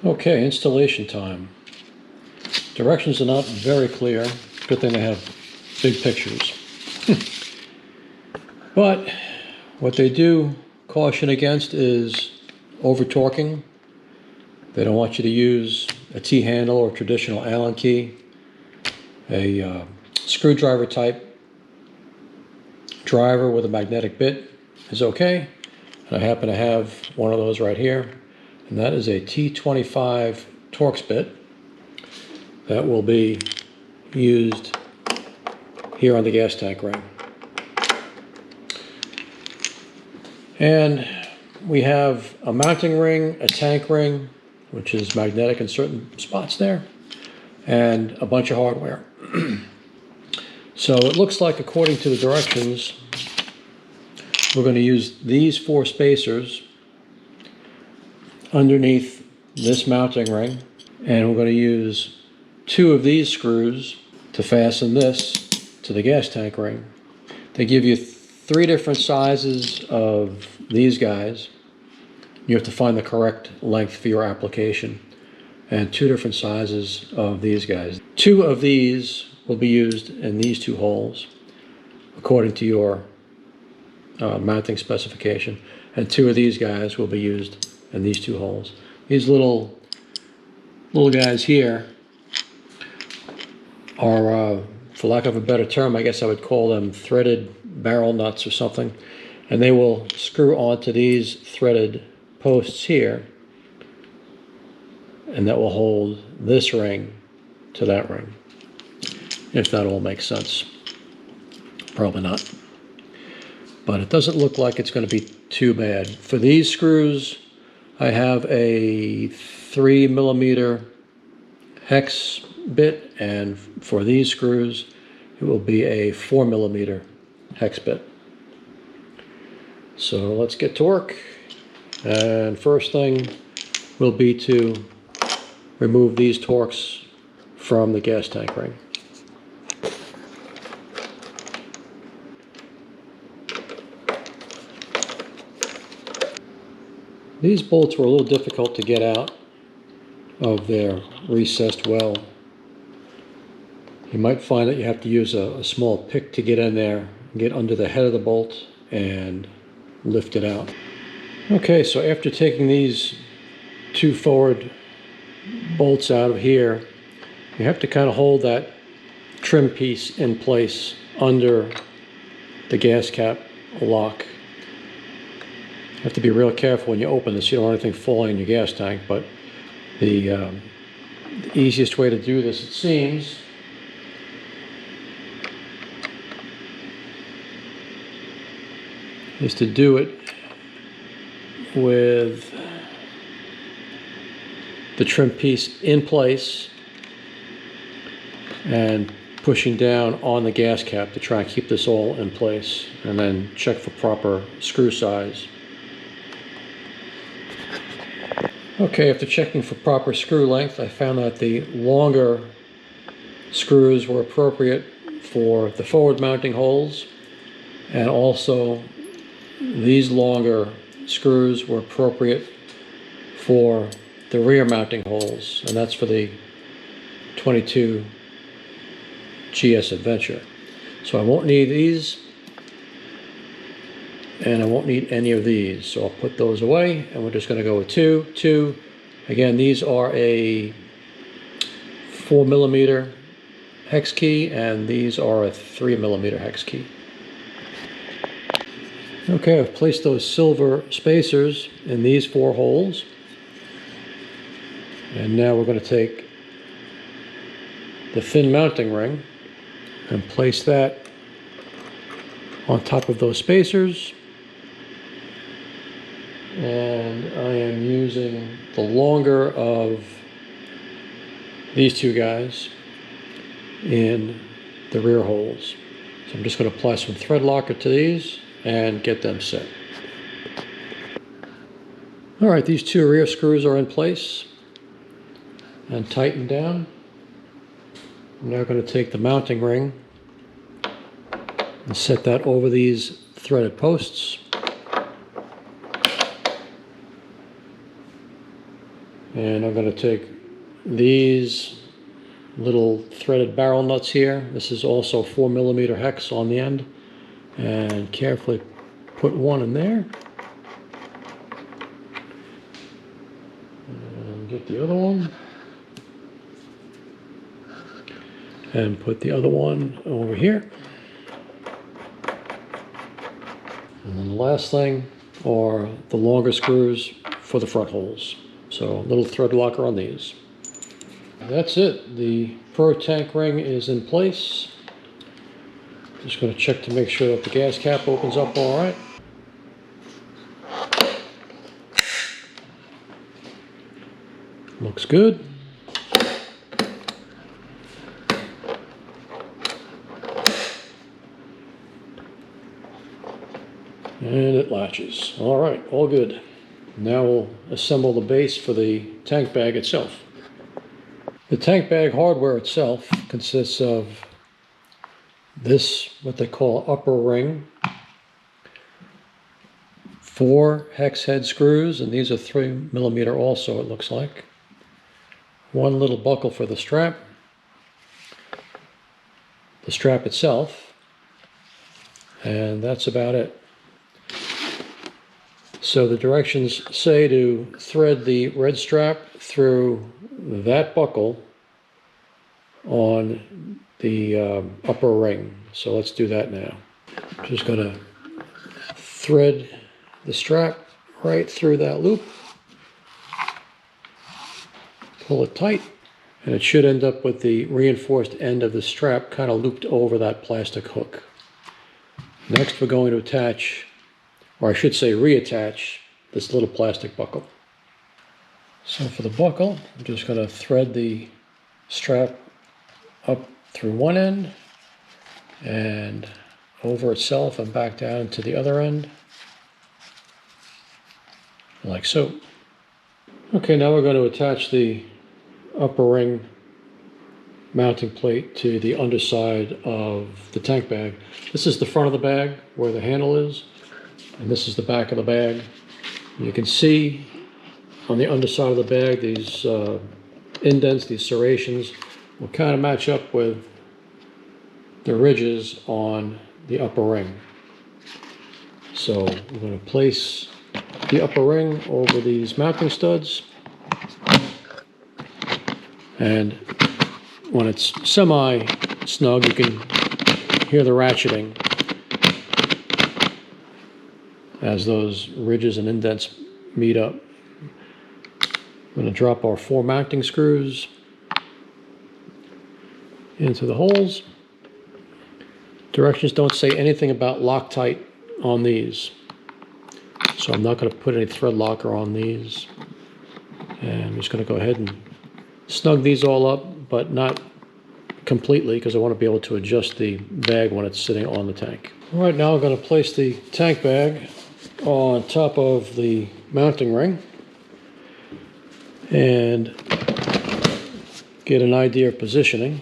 Okay, installation time. Directions are not very clear. Good thing they have big pictures. But what they do caution against is over-torquing. They don't want you to use a T-handle or traditional Allen key. A screwdriver type driver with a magnetic bit is okay. And I happen to have one of those right here. And that is a T25 Torx bit that will be used here on the gas tank ring. And we have a mounting ring, a tank ring, which is magnetic in certain spots there, and a bunch of hardware. So it looks like, according to the directions, we're going to use these 4 spacers underneath this mounting ring, and we're going to use 2 of these screws to fasten this to the gas tank ring. They give you 3 different sizes of these guys. You have to find the correct length for your application, and 2 different sizes of these guys. 2 of these will be used in these 2 holes according to your mounting specification, and 2 of these guys will be used in these 2 holes. These little guys here are, for lack of a better term, I guess I would call them threaded barrel nuts or something, and they will screw onto these threaded posts here, and that will hold this ring to that ring, if that all makes sense. Probably not, but it doesn't look like it's going to be too bad. For these screws, I have a 3mm hex bit, and for these screws it will be a 4mm hex bit. So let's get to work, and first thing will be to remove these Torx from the gas tank ring. These bolts were a little difficult to get out of their recessed well. You might find that you have to use a small pick to get in there, get under the head of the bolt, and lift it out. Okay, so after taking these 2 forward bolts out of here, you have to kind of hold that trim piece in place under the gas cap lock. You have to be real careful when you open this. You don't want anything falling in your gas tank, but the easiest way to do this, it seems, is to do it with the trim piece in place and pushing down on the gas cap to try and keep this all in place, and then check for proper screw size. Okay, after checking for proper screw length, I found that the longer screws were appropriate for the forward mounting holes, and also these longer screws were appropriate for the rear mounting holes, and that's for the 22 GS Adventure. So I won't need these, and I won't need any of these, so I'll put those away, and we're just going to go with 2. Again, these are a 4mm hex key, and these are a 3mm hex key. Okay, I've placed those silver spacers in these 4 holes, and now we're going to take the thin mounting ring and place that on top of those spacers. And I am using the longer of these 2 guys in the rear holes. So I'm just going to apply some thread locker to these and get them set. Alright, these 2 rear screws are in place and tightened down. I'm now going to take the mounting ring and set that over these threaded posts. And I'm going to take these little threaded barrel nuts here. This is also 4mm hex on the end. And carefully put one in there. And get the other one. And put the other one over here. And then the last thing are the longer screws for the front holes. So a little thread locker on these. That's it. The Pro tank ring is in place. Just going to check to make sure that the gas cap opens up all right. Looks good. And it latches. All right, all good. Now we'll assemble the base for the tank bag itself. The tank bag hardware itself consists of this, what they call upper ring, 4 hex head screws, and these are 3mm also, it looks like. One little buckle for the strap itself, and that's about it. So the directions say to thread the red strap through that buckle on the upper ring. So let's do that now. Just going to thread the strap right through that loop. Pull it tight, and it should end up with the reinforced end of the strap kind of looped over that plastic hook. Next we're going to attach, or I should say reattach, this little plastic buckle. So for the buckle, I'm just going to thread the strap up through one end and over itself and back down to the other end, like so. Okay, now we're going to attach the upper ring mounting plate to the underside of the tank bag. This is the front of the bag where the handle is, and this is the back of the bag. You can see on the underside of the bag these indents, these serrations will kind of match up with the ridges on the upper ring. So we're going to place the upper ring over these mounting studs, and when it's semi-snug you can hear the ratcheting as those ridges and indents meet up. I'm going to drop our 4 mounting screws into the holes. Directions don't say anything about Loctite on these, so I'm not going to put any thread locker on these. And I'm just going to go ahead and snug these all up, but not completely, because I want to be able to adjust the bag when it's sitting on the tank. All right, now I'm going to place the tank bag on top of the mounting ring and get an idea of positioning.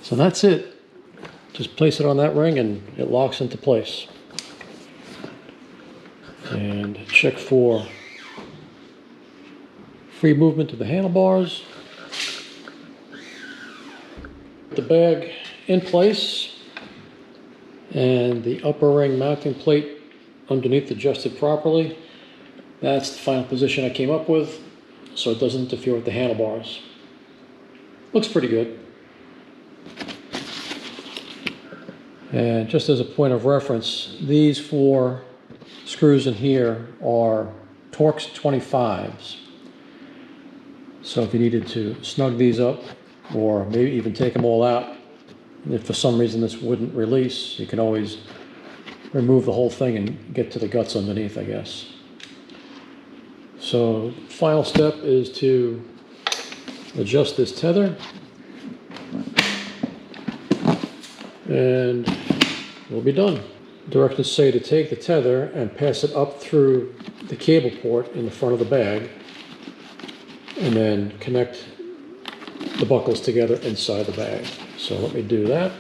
So that's it. Just place it on that ring and it locks into place. And check for free movement of the handlebars. The bag in place and the upper ring mounting plate underneath adjusted properly. That's the final position I came up with, so it doesn't interfere with the handlebars. Looks pretty good. And just as a point of reference, these 4 screws in here are Torx 25s. So if you needed to snug these up, or maybe even take them all out, if for some reason this wouldn't release, you can always remove the whole thing and get to the guts underneath, I guess. So final step is to adjust this tether, and we'll be done. Directions say to take the tether and pass it up through the cable port in the front of the bag, and then connect the buckles together inside the bag. So let me do that.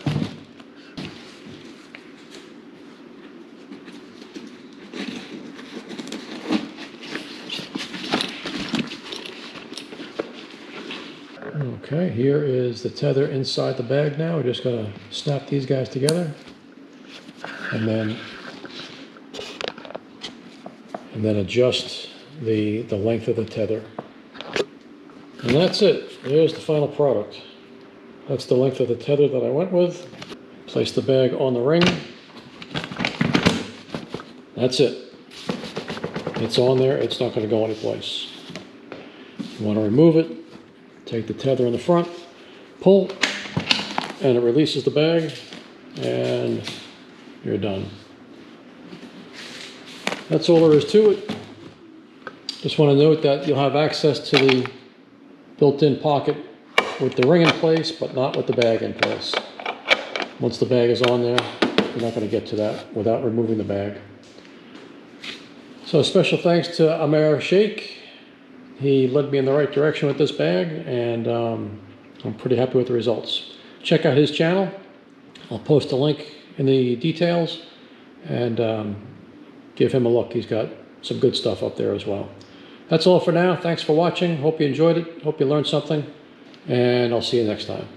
Okay, here is the tether inside the bag now. We're just going to snap these guys together and then adjust the length of the tether. And that's it. There's the final product. That's the length of the tether that I went with. Place the bag on the ring. That's it. It's on there. It's not going to go anyplace. You want to remove it. Take the tether in the front, pull, and it releases the bag, and you're done. That's all there is to it. Just want to note that you'll have access to the built-in pocket with the ring in place, but not with the bag in place. Once the bag is on there, you're not going to get to that without removing the bag. So special thanks to Amir Sheikh. He led me in the right direction with this bag, and I'm pretty happy with the results. Check out his channel. I'll post a link in the details, and give him a look. He's got some good stuff up there as well. That's all for now. Thanks for watching. Hope you enjoyed it. Hope you learned something, and I'll see you next time.